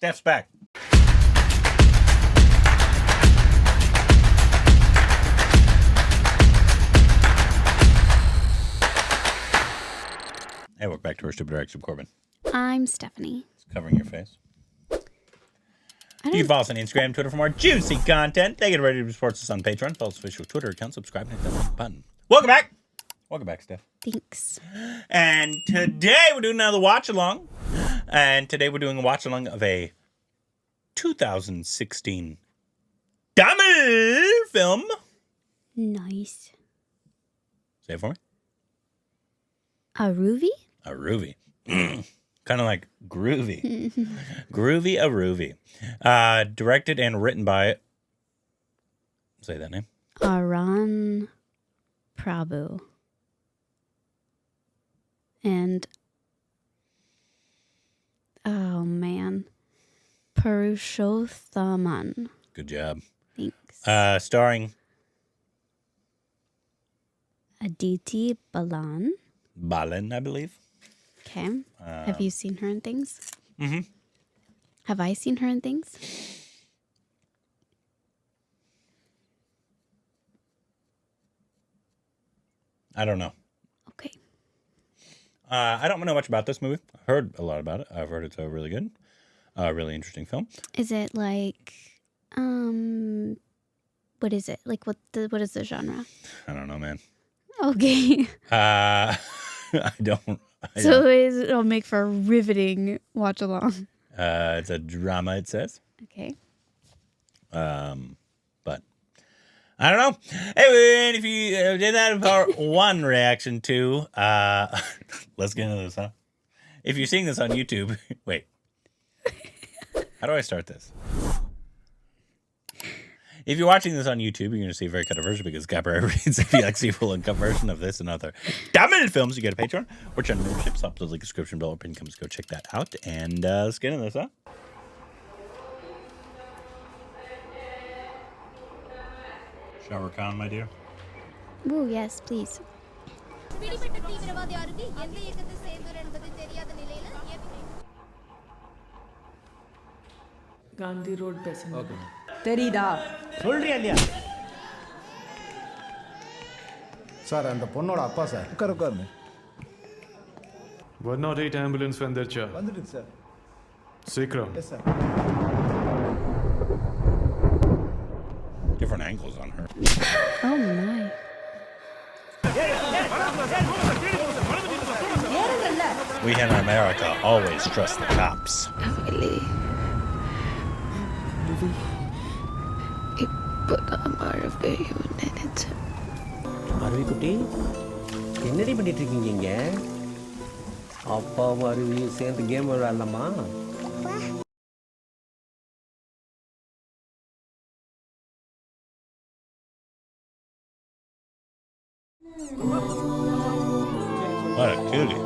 Steph's back. Hey, welcome back to our Stupid Reaction, Corbin. I'm Stephanie. It's covering your face. You can follow us on Instagram, Twitter for more juicy content. They get ready to support us on Patreon. Follow us official Twitter account. Subscribe and hit that like button. Welcome back. Welcome back, Steph. Thanks. And today we're doing another watch along. And today we're doing a watch along of a 2016 Tamil film. Nice. Say it for me. ARUVI? ARUVI. Kind of like groovy. Groovy ARUVI. Directed and written by... Say that name. Arun, Prabu. And... oh, man. Purushothaman. Good job. Thanks. Starring... Aditi, Balan. Balan, I believe. Okay. Have you seen her in things? Mm-hmm. Have I seen her in things? I don't know. Okay. I don't know much about this movie. I've heard a lot about it. I've heard it's a really good, really interesting film. Is it like, what is it? Like, what is the genre? I don't know, man. Okay. I don't. It'll make for a riveting watch along. It's a drama, it says. Okay. But I don't know. Hey, if you did that part one reaction to, let's get into this, huh? If you're seeing this on YouTube, wait. How do I start this? If you're watching this on YouTube, you're going to see a very cut version because Gabriel reads a VXC full and cut version of this and other dominant films. You get a Patreon or channel membership. Stop the link description below. Pin comes go check that out. And let's get into this, huh? Shower Khan, my dear. Oh, yes, please. Gandhi Road பேசுங்க. Okay. தெரியுதா? சொல்றியா இல்லையா? Sir அந்த பொண்ணோட அப்பா sir. உட்காருங்க. 108 ambulance வந்துருச்சா? வந்துடுங்க சார். சீக்கிரம். Yes sir. Different angles on her. Oh, my. We in America always trust the cops. Really? இப்போதான் மழை பெய்யும் நினைச்சேன். அருவி குட்டி என்னடி பண்ணிட்டு இருக்கீங்க இங்க? அப்பாவும் அருவி சேர்ந்து கேம் விளையாடலாமா? What a cutie.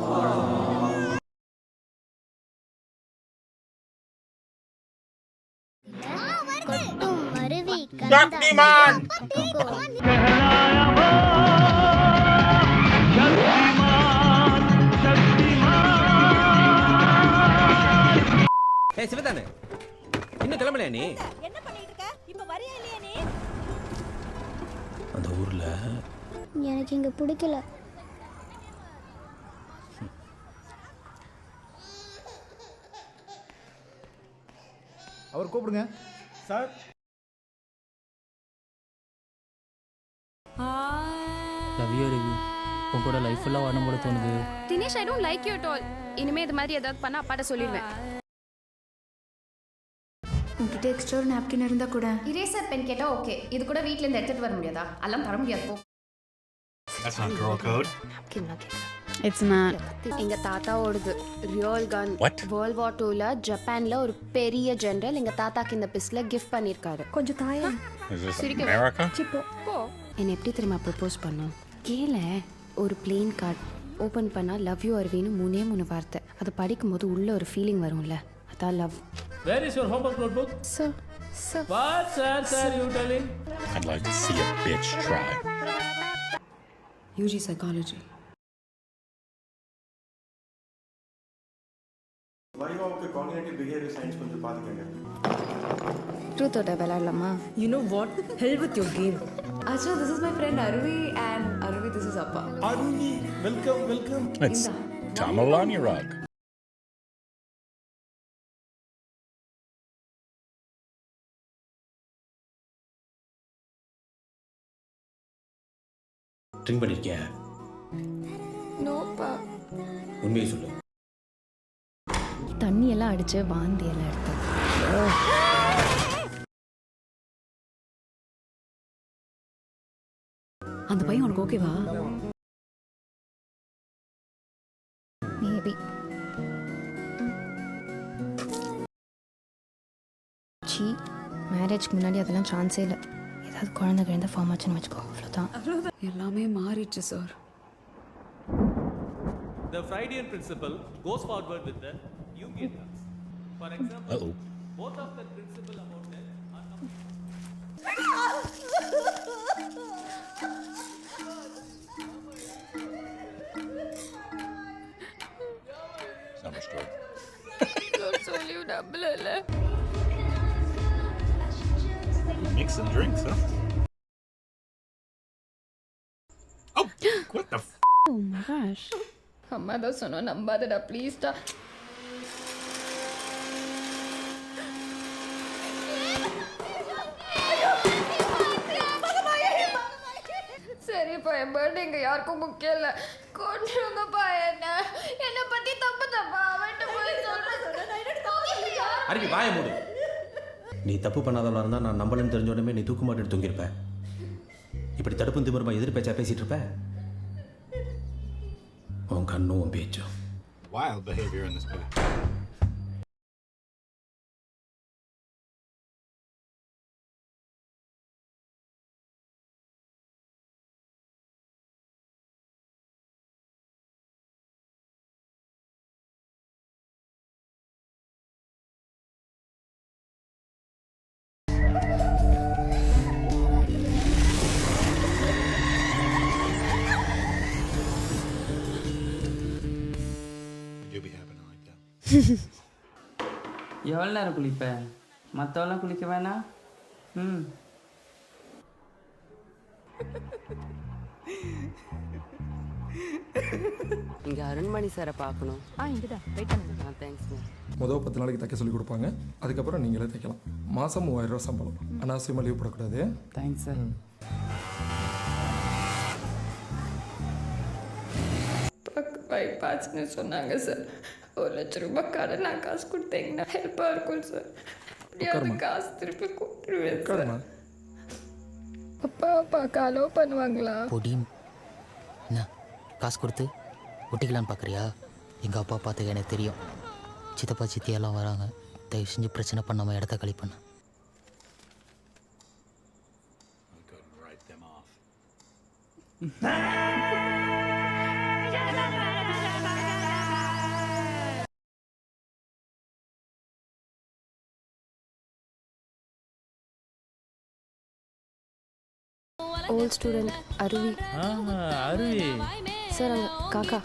Shaktiman! ஏய் சிவதானே இன்னும் கிளம்பலையா நீ? என்ன பண்ணிட்டு இருக்க? இப்ப வரியா இல்லையா நீ? அந்த ஊர்ல எனக்கு இங்க பிடிக்கல. அவர் கூப்பிடுங்க. சார். Love you Ravi. உன் கூட லைஃப் ஃபுல்லா வாழணும் போல தோணுது. Dinesh, I don't like you at all. இனிமே இது மாதிரி ஏதாவது பண்ணா அப்பாட்ட சொல்லிடுவேன். உன்கிட்ட எக்ஸ்ட்ரா ஒரு நாப்கின் இருந்தா கூட. இரேசர் பென் கேட்டா ஓகே. இது கூட வீட்ல இருந்து எடுத்துட்டு வர முடியாதா? அதெல்லாம் தர முடியாது போ. That's not girl code. It's not. எங்க தாத்தாவோடது real gun. What? World War II ல ஜப்பான்ல ஒரு பெரிய ஜெனரல் எங்க தாத்தாக்கு இந்த பிஸ்ல கிஃப்ட் பண்ணிருக்காரு. கொஞ்சம் தாயா. Is this America? போ. என்ன எப்படி தெரியுமா ப்ரொபோஸ் பண்ணோம்? கேள ஒரு பிளேன் கார்டு ஓபன் பண்ணா லவ் யூ அர்வின்னு மூணே வார்த்தை. அது படிக்கும்போது உள்ள ஒரு ஃபீலிங் வரும்ல, அதான் love. Where is your homework notebook? Sir. What sir you telling? I'd like to see a bitch try. UG psychology. வைவாவுக்கு காக்னிட்டிவ் பிஹேவியர் சயின்ஸ் கொஞ்சம் பார்த்துக்கங்க. ட்ரூத் ஓட விளையாடலாமா? You know what? Hell with your game. Achha, this is my friend ARUVI and ARUVI, this is Appa. ARUVI, welcome. It's Tamil on your rock. Drink பண்ணிருக்கியா? நோப்பா. உண்மையை சொல்லு. தண்ணி எல்லாம் அடிச்சு வாந்தி எல்லாம் எடுத்தேன். அந்த பையன் உனக்கு ஓகேவா? மேபி. சி மேரேஜ்க்கு முன்னாடி அதெல்லாம் சான்ஸே இல்லை. ஏதாவது குழந்தை ஃபார்ம் ஆச்சுன்னு வச்சுக்கோ, அவ்வளோதான். எல்லாமே மாறிடுச்சு sir. The Freudian principle goes forward with the Jungian terms. For example, both of the principle about the Summer story. சொல்லி நம்பல. Mixing drinks, huh? Oh, what the Oh my gosh. அம்மா தான் சொன்னோம் நம்பாதடா ப்ளீஸ்டா. சரிப்பா, என் பர்த்டே இங்கே யாருக்கும் முக்கியம் இல்லை. கொண்டுங்கப்பா என்னை பற்றி தப்பா அவன்கிட்ட போய் சொல்கிறேன். அருவி வாய மூடு. நீ தப்பு பண்ணாதவளா இருந்தா நான் நம்பலன்னு தெரிஞ்ச உடனே நீ தூக்கு மாட்டு தூங்கியிருப்ப. இப்படி தடுப்பும் திமிரமா எதிர் பேச்சா பேசிட்டு இருப்ப. உன் கண்ணும் உன் பேச்சும். Wild behavior in this movie. எவ்வளோ நேரம் குளிப்பேன்? மற்றவெல்லாம் குளிக்க வேணாம். இங்கே அருண்மணி சாரை பார்க்கணும். இங்கதான் வெயிட் பண்ணுங்க. தேங்க்ஸ். முதல் 10 நாளைக்கு தைக்க சொல்லி கொடுப்பாங்க. அதுக்கப்புறம் நீங்களே தைக்கலாம். மாதம் 3000 ரூபா சம்பளம். அனாவசியமாக லீவ் போடக்கூடாது. Thanks sir. பைபாஸ்ன்னு சொன்னாங்க சார். 1 லட்சம் ரூபாய் கடன் நான் காசு கொடுத்தீங்கன்னா ஹெல்ப்பாக இருக்கும் சார். அப்படியாவது காசு திருப்பி கொடுத்துருவேன் சார். அப்பா பார்க்க அலோவ் பண்ணுவாங்களா? பொடியும் என்ன காசு கொடுத்து ஒட்டிக்கலான்னு பார்க்குறியா? எங்கள் அப்பா பார்த்துக்க எனக்கு தெரியும். சித்தப்பா சித்தியெல்லாம் வராங்க. தயவு செஞ்சு பிரச்சனை பண்ணாமல் இடத்த கழி பண்ண. ஓல்ட் ஸ்டூடெண்ட் அருவி. அருவி சார் அங்கே காக்கா.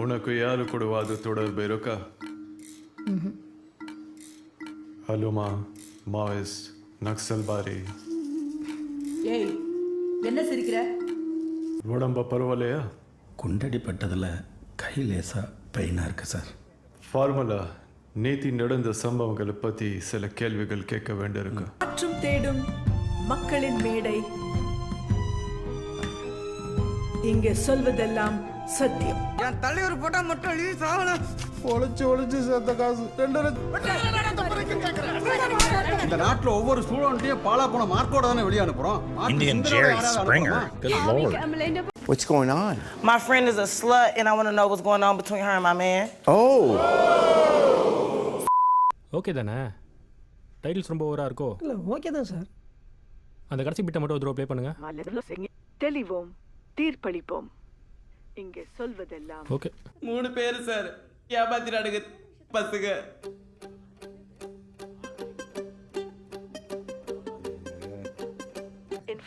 உனக்கு யாரு கூடவாது தொடர்பு இருக்கா? அலுமா, மாவோயிஸ்ட், நக்சல்பாரி. ஏய், என்ன சிரிக்கிற? உடம்ப பரவாயில்லையா? குண்டடிப்பட்டதில் கை லேசாக பெயினாக இருக்குது சார். ஃபார்முலா நேத்தி நடந்த சம்பவங்களை பற்றி சில கேள்விகள் கேட்க வேண்டியிருக்கு. மற்றும் தேடும் மக்களின் மேடை. இங்கே சொல்வதெல்லாம் சத்தியம். என் தலைவர் போட்டா மட்டும் எழுதி சாகணும். ஒளிச்சு சேர்த்த காசு 2 இந்த நாட்டுல ஒவ்வொரு ஸ்டூடெண்ட்டையும் பாலா போன மார்க்கோட தானே வெளியே அனுப்புறோம். Indian Jerry Springer. Good Lord. What's going on? My friend is a slut and I want to know what's going on between her and my man. Oh. Okay தானே? டைட்டில்ஸ் ரொம்ப ஓவரா இருக்கோ? இல்லை ஓகே தான் சார். அந்த கடைசி பிட்டை மட்டும் ஒரு தடவை ப்ளே பண்ணுங்க. தெளிவோம், தீர்ப்பளிப்போம். இங்கே சொல்வதெல்லாம் ஓகே. 3 பேர் சார் ஏமாத்திராடுங்க பசங்க.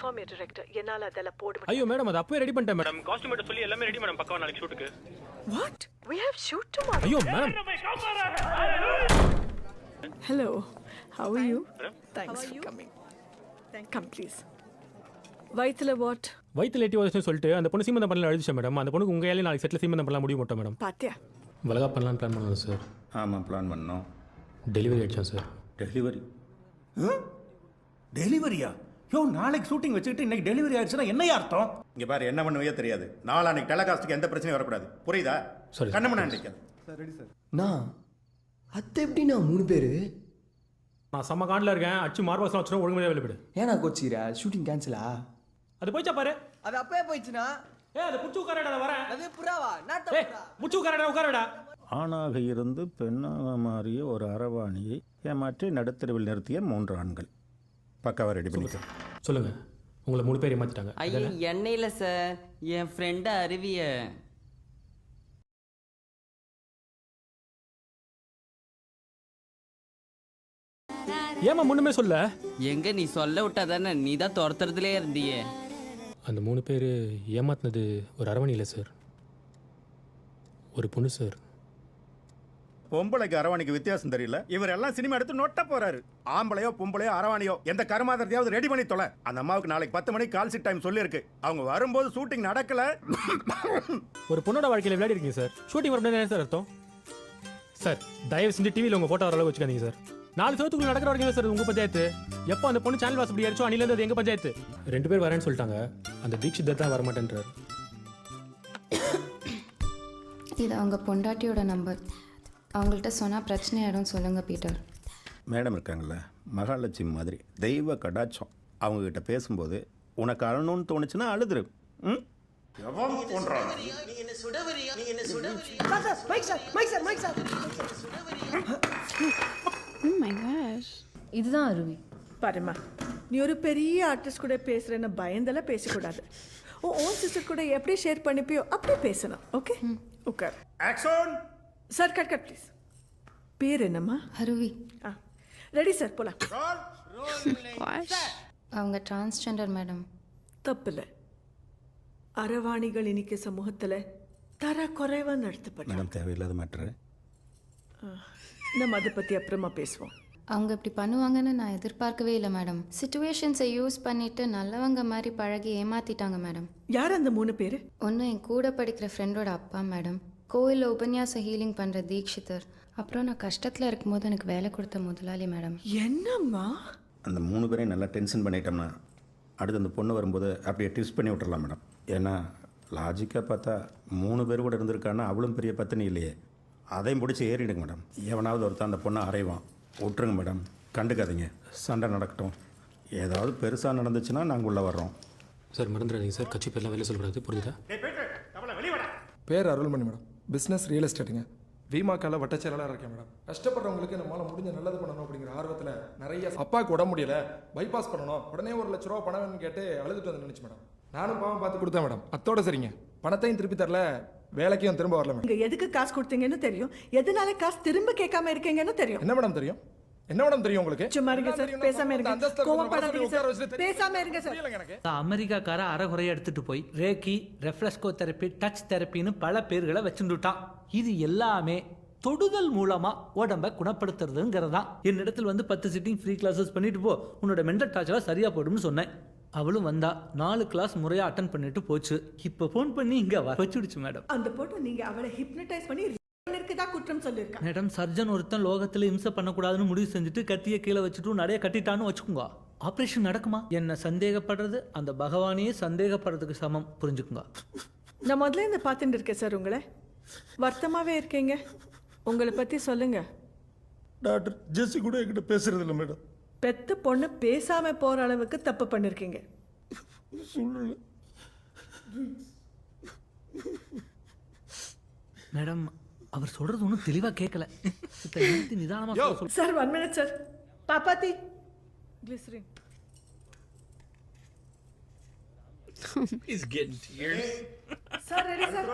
Inform your director. என்னால அதெல்லாம் போட முடியாது. ஐயோ மேடம் அது அப்பவே ரெடி பண்ணிட்டேன் மேடம். காஸ்டியூமேட் சொல்லி எல்லாமே ரெடி மேடம். பக்காவா நாளைக்கு ஷூட்டுக்கு. What? We have shoot tomorrow. ஐயோ madam. Hello. How are you? Thanks for coming. Come please. வயித்துல வாட்? வயித்துல ஏட்டி வச்சுன்னு சொல்லிட்டு அந்த பொண்ணு சீமந்தம் பண்ணல அழுதுச்சேன் மேடம். அந்த பொண்ணுக்கு உங்க ஏலே நாளைக்கு செட்டில் சீமந்தம் பண்ணலாம் முடிவு போட்டோம் மேடம். பாத்தியா? வளகா பண்ணலாம்னு பிளான் பண்ணோம் சார். ஆமாம் பிளான் பண்ணோம். டெலிவரி ஆயிடுச்சா சார்? டெலிவரி? டெலிவரியா? யோ நாளைக்கு ஷூட்டிங் வச்சுக்கிட்டு இன்னைக்கு டெலிவரி ஆயிடுச்சுன்னா என்னையா அர்த்தம்? இங்கே பாரு என்ன பண்ணுவே தெரியாது. நாளைக்கு டெலகாஸ்ட்டுக்கு எந்த பிரச்சனையும் வரக்கூடாது. புரியுதா? சரி. கண்ணமண்ணா நினைக்காது. Sir ready sir. நான் அத்தை எப்படிண்ணா 3 பேர்? நான் செம்ம காண்டில் இருக்கேன். அச்சு மார்பாஸ்லாம் வச்சுனா ஒழுங்கு வெளிப்பிடு. ஏன்னா கோச்சிரா ஷூட்டிங் கேன்சலா? அது போய்ச்சா பாரு. அது அப்பவே போயிடுச்சுனா. அது புச்சு உட்காரடா வரேன். அது புறாவா? நாட்ட புறா. புச்சு உட்காரடா. ஆணாக இருந்து பெண்ணாக மாறிய ஒரு அரவாணியை ஏமாற்றி நடுத்தருவில் நிறுத்திய 3 ஆண்கள். பக்காவா ரெடி பண்ணி சொல்லுங்க. உங்களை 3 பேர் ஏமாத்திட்டாங்க. ஐயோ எண்ணெயில் சார் என் ஃப்ரெண்டு அருவிய. ஏமா முன்னுமே சொல்ல? எங்க நீ சொல்ல விட்டா தானே, நீ தான் துரத்துறதுலே இருந்தியே. அந்த 3 பேர் ஏமாத்தினது ஒரு அரவணை இல்லை சார், ஒரு பொண்ணு சார். பொம்பளைக்கு அரவாணிக்கு வித்தியாசம் தெரியல. இவர் எல்லாம் சினிமா எடுத்து நொட்ட போறாரு. ஆம்பளையோ பொம்பளையோ அரவாணியோ எந்த கருமாதிரத்தையாவது ரெடி பண்ணி தொலை. அந்த அம்மாவுக்கு நாளைக்கு 10 மணிக்கு கால் ஷீட் டைம் சொல்லியிருக்கு. அவங்க வரும்போது ஷூட்டிங் நடக்கல. ஒரு பொண்ணோட வாழ்க்கையில் விளையாடி இருக்கீங்க சார். ஷூட்டிங் வரணும் என்ன சார் அர்த்தம்? சார் தயவு செஞ்சு டிவியில் உங்கள் போட்டோ வர அளவுக்கு வச்சுக்காதீங்க சார். 4 வருஷத்துக்குள்ள நடக்கிற வரைக்கும் சார் உங்கள் பஞ்சாயத்து. எப்போ அந்த பொண்ணு சேனல் வாசப்படி அடிச்சோ அணிலேருந்து அது எங்கள் பஞ்சாயத்து. 2 பேர் வரேன்னு சொல்லிட்டாங்க. அந்த தீட்சிதர் தான் வரமாட்டேன்றார். இது அவங்க பொண்டாட்டியோட நம்பர். அவங்கள்ட்ட சொன்னால் பிரச்சனை ஆகிடும் சொல்லுங்க பீட்டர். மேடம் இருக்காங்கல்ல, மகாலட்சுமி மாதிரி தெய்வ கடாட்சம். அவங்கக்கிட்ட பேசும்போது உனக்கு அழணும்னு தோணுச்சுன்னா அழுதுரு. இதுதான் அருவி. பாருமா, நீ ஒரு பெரிய ஆர்டிஸ்ட் கூட பேசுறேன்னு பயந்தெல்லாம் பேசக்கூடாது. ஓன் சிஸ்டர் கூட எப்படி ஷேர் பண்ணிப்பியோ அப்படியே பேசணும். ஓகே உட்கார். Action sir. Cut please. பேர் என்னம்மா? அருவி. ரெடி சார், போலாம். அவங்க டிரான்ஸ்ஜெண்டர் மேடம். தப்பில்ல. அரவாணிகள் இன்னைக்கு சமூகத்தில் தர குறைவா நடத்தப்பட்ட மேடம் தேவையில்லாத மேட்ரு. நம்ம அதை பற்றி அப்புறமா பேசுவோம். அவங்க இப்படி பண்ணுவாங்கன்னு நான் எதிர்பார்க்கவே இல்லை மேடம். சிச்சுவேஷன்ஸை யூஸ் பண்ணிட்டு நல்லவங்க மாதிரி பழகி ஏமாத்திட்டாங்க மேடம். யார் அந்த 3 பேர்? ஒன்று என் கூட படிக்கிற ஃப்ரெண்டோட அப்பா மேடம், கோயிலில் உபன்யாச ஹீலிங் பண்ணுற தீட்சிதர், அப்புறம் நான் கஷ்டத்தில் இருக்கும்போது எனக்கு வேலை கொடுத்த முதலாளி மேடம். என்னம்மா? அந்த 3 பேரையும் நல்லா டென்ஷன் பண்ணிட்டோம்னா அடுத்து அந்த பொண்ணு வரும்போது அப்படியே டிப்ஸ் பண்ணி விட்டுறலாம் மேடம். ஏன்னா லாஜிக்காக பார்த்தா 3 பேர் கூட இருந்திருக்கான்னா அவளும் பெரிய பத்தினி இல்லையே. அதையும் பிடிச்சி ஏறிடுங்க மேடம். எவனாவது ஒருத்தன் அந்த பொண்ணை அறைவான். விட்டுருங்க மேடம், கண்டுக்காதீங்க. சண்டை நடக்கட்டும். ஏதாவது பெருசாக நடந்துச்சுன்னா நாங்கள் உள்ளே வர்றோம். சார் மறந்துடாதீங்க சார், கட்சி பேர்லாம் வெளியே சொல்லக்கூடாது, புரியுதா? பேர் அருள்மணி மேடம். பிஸ்னஸ் ரியல் எஸ்டேட்டுங்க. விமாக்கால வட்டச்செயலாளர் இருக்கேன் மேடம். கஷ்டப்படுறவங்களுக்கு நம்மளால் முடிஞ்ச நல்லது பண்ணணும் அப்படிங்கிற ஆர்வத்தில் நிறைய அப்பாவுக்கு உடம்பு முடியல, பைபாஸ் பண்ணணும், உடனே 1 லட்ச ரூபா பணம் வேணும்னு கேட்டு அழுதுட்டு வந்து நினைச்சு மேடம். நானும் பாவம் பார்த்து கொடுத்தேன் மேடம். அத்தோட சரிங்க, பணத்தையும் திருப்பி தரல, வேலைக்கும் திரும்ப வரல மேடம். நீங்க எதுக்கு காசு கொடுத்தீங்கன்னு தெரியும், எதனால காசு திரும்ப கேட்காம இருக்கீங்கன்னு தெரியும். என்ன மேடம் தெரியும்? என்ன மேடம் தெரியும் உங்களுக்கு? சும்மா இருங்க சார், பேசாம இருங்க. கோவப்படாதீங்க சார், பேசாம இருங்க சார். அமெரிக்காக்கார அரைகுறைய எடுத்துட்டு போய் ரேக்கி, ரெஃப்ளெக்ஸ்கோ தெரப்பி, டச் தெரப்பின்னு பல பேர்களை வச்சுட்டான். இது எல்லாமே தொடுதல் மூலமா உடம்ப குணப்படுத்துறதுங்கிறதான். என்னிடத்தில் வந்து 10 சிட்டிங் ஃப்ரீ கிளாஸஸ் பண்ணிட்டு போ, உன்னோட மென்டல் டார்ச்சர் சரியா போடும்னு சொன்னேன். அவளும் வந்தா 4 கிளாஸ் முறையா அட்டன் பண்ணிட்டு போச்சு. இப்ப போன் பண்ணி இங்க வச்சுடுச்சு மேடம். அந்த போட்டோ நீங்க அவளை ஹிப்னடைஸ் பண்ணி இருக்குதா குற்றம் சொல்லிருக்கா மேடம். சர்ஜன் ஒருத்தன் லோகத்துல இம்சை பண்ணக்கூடாதுன்னு முடிவு செஞ்சுட்டு கத்திய கீழே வச்சுட்டு நிறைய கட்டிட்டான்னு வச்சுக்கோங்க. ஆப்ரேஷன் நடக்குமா? என்ன சந்தேகப்படுறது அந்த பகவானையே சந்தேகப்படுறதுக்கு சமம், புரிஞ்சுக்குங்க. நான் முதல்ல இந்த பார்த்துட்டு இருக்கேன் சார். உங்களை வருத்தமாவே இருக்கீங்க. உங்களை பத்தி சொல்லுங்க. டாக்டர் ஜெஸ்ஸி கூட என்கிட்ட பேசுறது இல்லை மேடம். பெத்த பொண்ணு பேசாம போற அளவுக்கு தப்பு பண்ணிருக்கீங்க. மேடம் அவர் சொல்றது ஒன்றும் தெளிவா கேட்கல. நிதானமா சார் 1 மினிட் சார். பாப்பாத்தி கிளிசரின். Sir ready sir.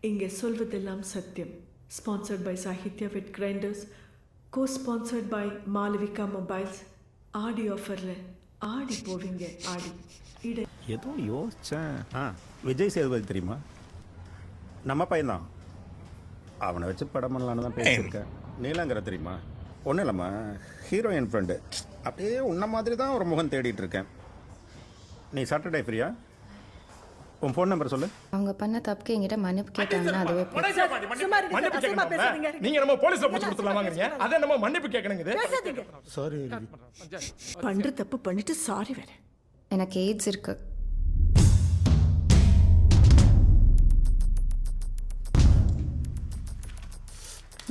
இங்கே சொல்வதெல்லாம் சத்தியம். Sponsored by Sahitya with Grinders, co-sponsored by Malavika Mobiles. ஆடி ஆஃபரில் ஆடி போவீங்க. ஆடி ஏதோ யோசிச்சேன். விஜய் சேதுபதி தெரியுமா? நம்ம பையன்தான். அவனை வச்சு படம் பண்ணலான்னு தான் பேசியிருக்கேன். நீலாங்கரை தெரியுமா? ஒன்றும் இல்லைம்மா, ஹீரோயின் ஃப்ரெண்டு. அப்படியே உன்ன மாதிரி தான் ஒரு முகம் தேடிட்டு இருக்கேன். நீ சாட்டர்டே ஃப்ரீயா? உன் ஃபோன் நம்பர் சொல்லு. அவங்க பண்ண தப்புக்கு என்கிட்ட மன்னிப்பு கேட்டாங்கன்னா அதுவே மன்னிப்பு கேட்கணுமா? நீங்க நம்ம போலீஸ்ல போச்சு கொடுத்துலாமாங்கறீங்க. அத நம்ம மன்னிப்பு கேட்கணுங்குது. சாரி. பண்ற தப்பு பண்ணிட்டு சாரி வேற. எனக்கு எய்ட்ஸ் இருக்கு.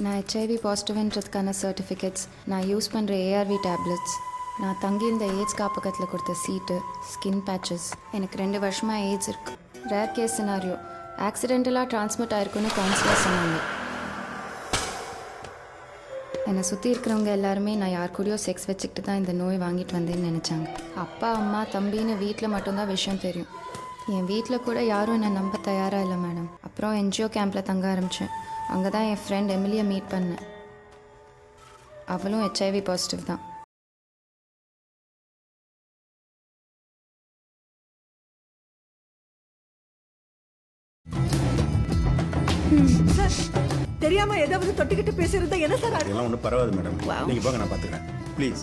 நான் ஹெச்ஐவி பாசிட்டிவ்ன்றதுக்கான சர்டிஃபிகேட்ஸ், நான் யூஸ் பண்ணுற ஏஆர்வி டேப்லெட்ஸ், நான் தங்கியிருந்த எய்ட்ஸ் காப்பகத்தில் கொடுத்த சீட்டு, ஸ்கின் பேச்சஸ். எனக்கு 2 வருஷமாக எய்ட்ஸ் இருக்குது. ரேர் கேஸ் சினாரியோ, ஆக்சிடென்டலாக ட்ரான்ஸ்மிட் ஆயிருக்குன்னு கவுன்சிலர் சொன்னாங்க. என்னை சுற்றி இருக்கிறவங்க எல்லாருமே நான் யார் கூடயோ செக்ஸ் வச்சுக்கிட்டு தான் இந்த நோய் வாங்கிட்டு வந்தேன்னு நினச்சாங்க. அப்பா அம்மா தம்பின்னு வீட்டில் மட்டும்தான் விஷயம் தெரியும். என் வீட்டில் கூட யாரும் என்னை நம்ப தயாராக இல்லை மேடம். அப்புறம் என்ஜிஓ கேம்பில் தங்க ஆரம்பித்தேன். அங்கே தான் என் ஃப்ரெண்ட் எமிலியை மீட் பண்ணேன். அவளும் ஹெச்ஐவி பாசிட்டிவ் தான். சார், தெரியாம ஏதாவது தொட்டிக்கிட்டு பேசுறதா என்ன சார்? அதெல்லாம் ஒன்றும் பரவாயில்ல மேடம். நீங்கள் போங்க, நான் பார்த்துக்கிறேன். Please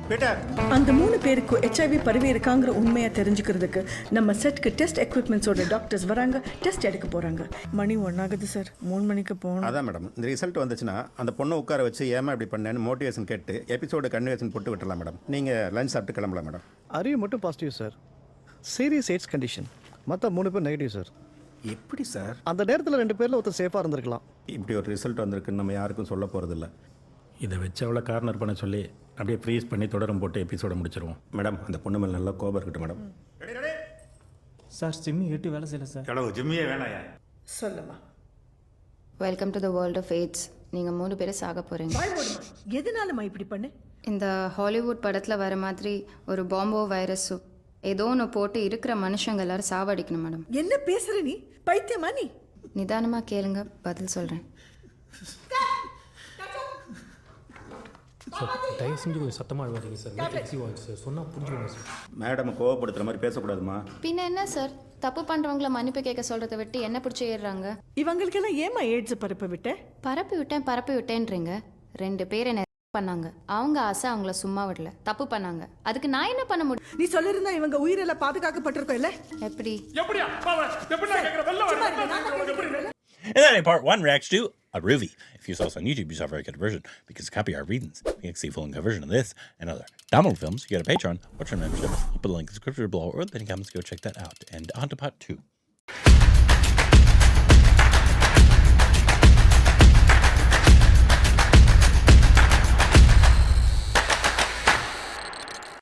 Peter. அந்த 3 பேருக்கு HIV பரவி இருக்காங்கிற உண்மையை தெரிஞ்சுக்கிறதுக்கு நம்ம செட்க்கு டெஸ்ட் எக்யூப்மெண்ட்ஸோட டாக்டர்ஸ் வராங்க, டெஸ்ட் எடுக்க போறாங்க. மணி 1 ஆகுது சார், 3 மணிக்கு போகணும். அதான் மேடம், இந்த ரிசல்ட் வந்துச்சுன்னா அந்த பொண்ணை உட்கார வச்சு ஏமா இப்படி பண்ணேன்னு மோட்டிவேஷன் கேட்டு எபிசோட கன்வேஷன் போட்டு விட்டுலாம் மேடம். நீங்கள் லஞ்ச் சாப்பிட்டு கிளம்பலாம் மேடம். அருவி மட்டும் positive sir, serious AIDS condition. மற்ற 3 பேர் நெகட்டிவ் சார். எப்படி சார்? அந்த நேரத்தில் 2 பேரில் ஒருத்தர் சேஃபாக இருந்திருக்கலாம். இப்படி ஒரு ரிசல்ட் வந்திருக்குன்னு நம்ம யாருக்கும் சொல்ல போகிறதில்ல. இதை வச்சு அவளை கார்னர் பண்ண சொல்லி அப்படியே ஃப்ரீஸ் பண்ணி தொடரும் போட்டு எபிசோட முடிச்சிருவோம். மேடம், அந்த பொண்ணு மேலே நல்லா கோபம் இருக்கட்டும் மேடம். சார் ஜிம்மி 8 வேலை செய்யல சார். எவ்வளோ ஜிம்மியே வேணாயா? சொல்லுமா. Welcome to the world of AIDS. நீங்கள் 3 பேரை சாக போகிறீங்க. எதனாலமா இப்படி பண்ணு? இந்த ஹாலிவுட் படத்தில் வர மாதிரி ஒரு பாம்போ வைரஸோ ஏதோ ஒன்று போட்டு இருக்கிற மனுஷங்க எல்லாரும் சாவடிக்கணும் மேடம். என்ன பேசுற நீ? பைத்தியமா நீ? நிதானமாக கேளுங்க, பதில் சொல்கிறேன். சார் தயவு செஞ்சு கொஞ்சம் சத்தமாக அழுவாதீங்க சார். எக்ஸிவ் ஆகிடுச்சு சார், சொன்னால் புரிஞ்சுக்கோங்க சார். மேடம் கோவப்படுத்துகிற மாதிரி பேசக்கூடாதுமா. பின்ன என்ன சார், தப்பு பண்ணுறவங்கள மன்னிப்பு கேட்க சொல்கிறத விட்டு என்ன பிடிச்சி ஏறுறாங்க? இவங்களுக்கெல்லாம் ஏமா எய்ட்ஸ் பரப்ப விட்ட? பரப்பி விட்டேன்றீங்க. 2 பேர் என்ன பண்ணாங்க, அவங்க ஆசை அவங்கள சும்மா விடல, தப்பு பண்ணாங்க. அதுக்கு நான் என்ன பண்ண முடியும்? நீ சொல்லிருந்தா இவங்க உயிரெல்லாம் பாதுகாக்கப்பட்டிருக்கோம் இல்ல? எப்படி? And then in part 1 reacts to ARUVI. If you saw us on YouTube, you saw a very good version because copy our readings. You can see full and version of this and other download films. You get a Patreon, watch our membership. I'll put a link in the description below or in the comments. Go check that out. And on to part 2.